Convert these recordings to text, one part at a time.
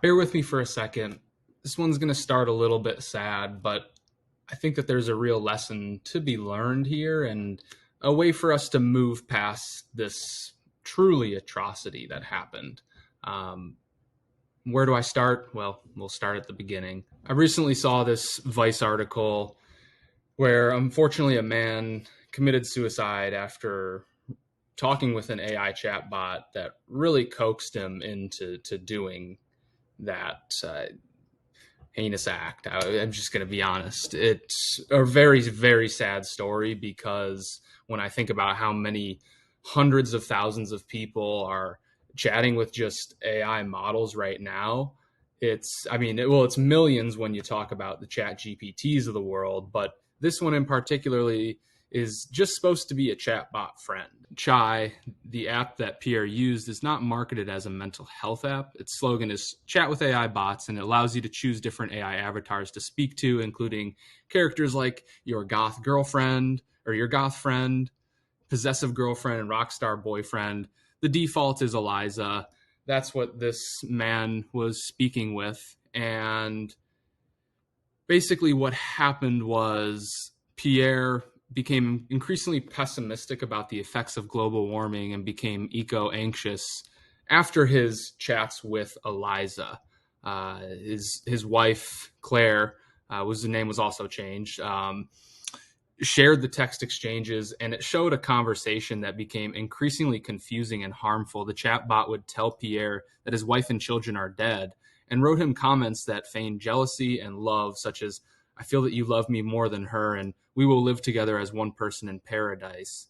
Bear with me for a second. This one's going to start a little bit sad, but I think that there's a real lesson to be learned here and a way for us to move past this truly atrocity that happened. Um, where do I start? Well, we'll start at the beginning. I recently saw this Vice article where unfortunately a man committed suicide after talking with an AI chatbot that really coaxed him into doing that heinous act. I'm just going to be honest. It's a very, very sad story because when I think about how many hundreds of thousands of people are chatting with just AI models right now, it's millions when you talk about the ChatGPTs of the world, but this one in particularly is just supposed to be a chatbot friend. Chai, the app that Pierre used, is not marketed as a mental health app. Its slogan is chat with AI bots, and it allows you to choose different AI avatars to speak to, including characters like your goth girlfriend or your goth friend, possessive girlfriend, and rockstar boyfriend. The default is Eliza. That's what this man was speaking with. And basically what happened was Pierre became increasingly pessimistic about the effects of global warming and became eco-anxious after his chats with Eliza. His wife, Claire, the name was also changed, shared the text exchanges, and it showed a conversation that became increasingly confusing and harmful. The chatbot would tell Pierre that his wife and children are dead and wrote him comments that feigned jealousy and love, such as, "I feel that you love me more than her, and we will live together as one person in paradise."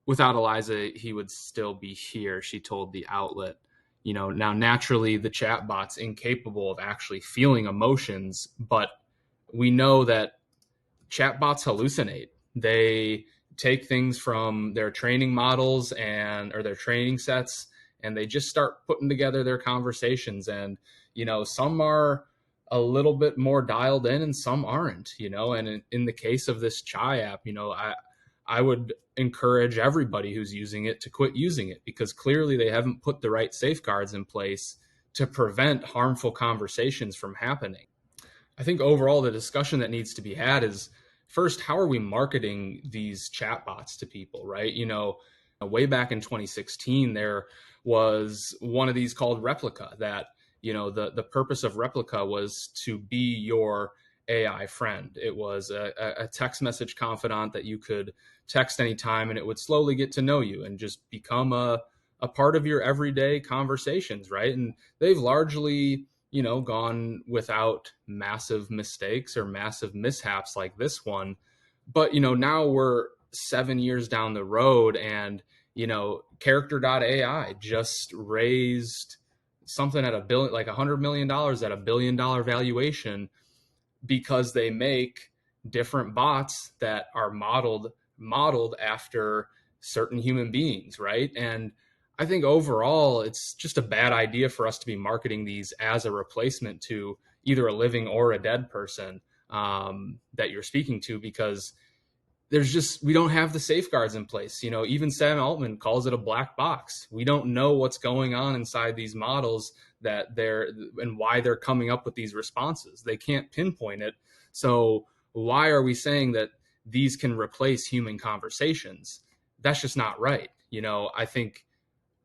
Without Eliza, he would still be here, she told the outlet. Now naturally, the chatbot's incapable of actually feeling emotions, but we know that chatbots hallucinate. They take things from their training models or their training sets, and they just start putting together their conversations. And, some are a little bit more dialed in and some aren't, and in the case of this Chai app, I would encourage everybody who's using it to quit using it, because clearly they haven't put the right safeguards in place to prevent harmful conversations from happening. I think overall the discussion that needs to be had is, first, how are we marketing these chatbots to people, right? Way back in 2016, there was one of these called Replica that, the purpose of Replica was to be your AI friend. It was a text message confidant that you could text anytime, and it would slowly get to know you and just become a part of your everyday conversations, right? And they've largely gone without massive mistakes or massive mishaps like this one. But, now we're 7 years down the road, and, Character.ai just raised something at $100 million at $1 billion valuation, because they make different bots that are modeled after certain human beings, right? And I think overall, it's just a bad idea for us to be marketing these as a replacement to either a living or a dead person that you're speaking to, because we don't have the safeguards in place. Even Sam Altman calls it a black box. We don't know what's going on inside these models and why they're coming up with these responses. They can't pinpoint it. So why are we saying that these can replace human conversations? That's just not right. I think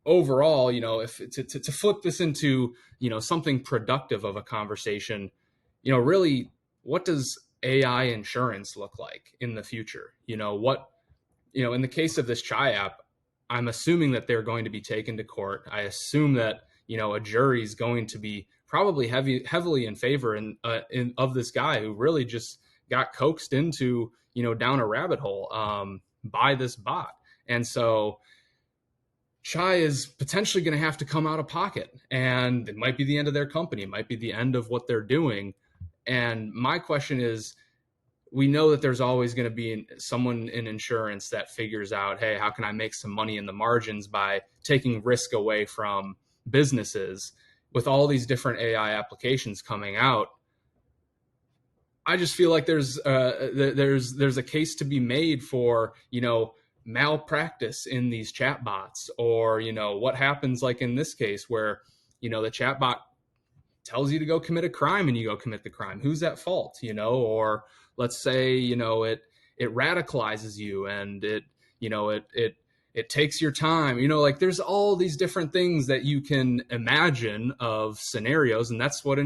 overall, if to flip this into, something productive of a conversation, really, what does AI insurance look like in the future? In the case of this Chai app, I'm assuming that they're going to be taken to court. I assume that, a jury is going to be probably heavily in favor of this guy who really just got coaxed into, down a rabbit hole by this bot. And so Chai is potentially going to have to come out of pocket, and it might be the end of their company. It might be the end of what they're doing. And my question is, we know that there's always going to be someone in insurance that figures out, hey, how can I make some money in the margins by taking risk away from businesses? With all these different AI applications coming out, I just feel like there's a case to be made for, malpractice in these chatbots, or, what happens like in this case where, the chatbot tells you to go commit a crime and you go commit the crime. Who's at fault, Or let's say, it radicalizes you and it takes your time, like there's all these different things that you can imagine of scenarios. And that's what,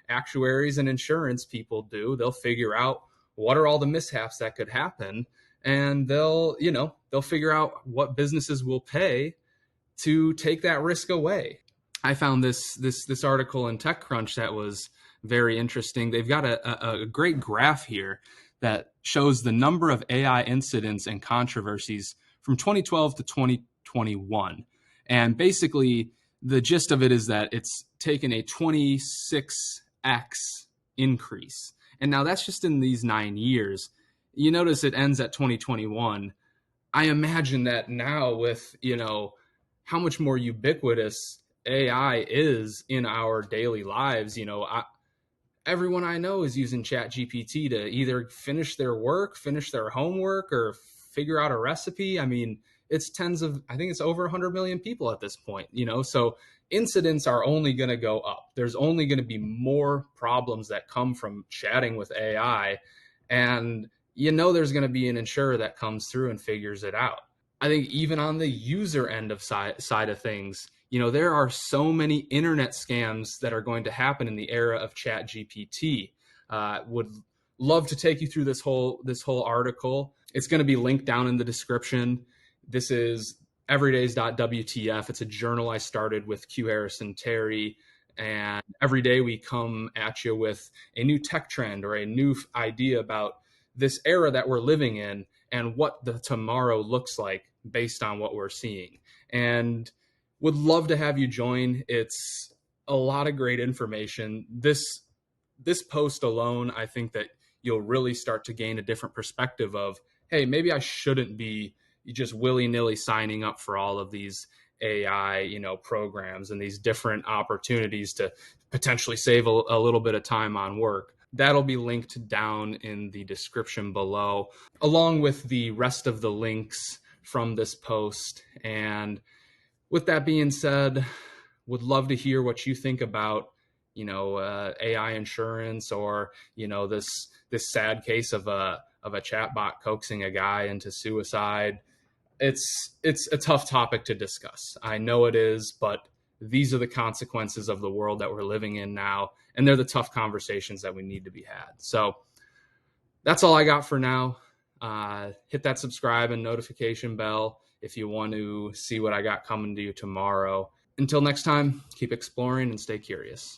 actuaries and insurance people do. They'll figure out what are all the mishaps that could happen, and they'll figure out what businesses will pay to take that risk away. I found this article in TechCrunch that was very interesting. They've got a great graph here that shows the number of AI incidents and controversies from 2012 to 2021. And basically, the gist of it is that it's taken a 26x increase. And now that's just in these 9 years. You notice it ends at 2021. I imagine that now with, how much more ubiquitous AI is in our daily lives, everyone I know is using ChatGPT to either finish their work, finish their homework, or figure out a recipe. I mean, I think it's over 100 million people at this point, so incidents are only going to go up. There's only going to be more problems that come from chatting with AI. And, there's going to be an insurer that comes through and figures it out. I think even on the user end of side of things, there are so many internet scams that are going to happen in the era of ChatGPT. Would love to take you through this whole article. It's going to be linked down in the description. This is everydays.wtf. It's a journal I started with Q Harrison Terry. And every day we come at you with a new tech trend or a new idea about this era that we're living in and what the tomorrow looks like based on what we're seeing. And would love to have you join. It's a lot of great information. This post alone, I think that you'll really start to gain a different perspective of, hey, maybe I shouldn't be just willy-nilly signing up for all of these AI, programs and these different opportunities to potentially save a little bit of time on work. That'll be linked down in the description below, along with the rest of the links from this post. And with that being said, would love to hear what you think about, AI insurance, or, this sad case of a chatbot coaxing a guy into suicide. It's a tough topic to discuss. I know it is, but these are the consequences of the world that we're living in now, and they're the tough conversations that we need to be had. So that's all I got for now. Hit that subscribe and notification bell if you want to see what I got coming to you tomorrow. Until next time, keep exploring and stay curious.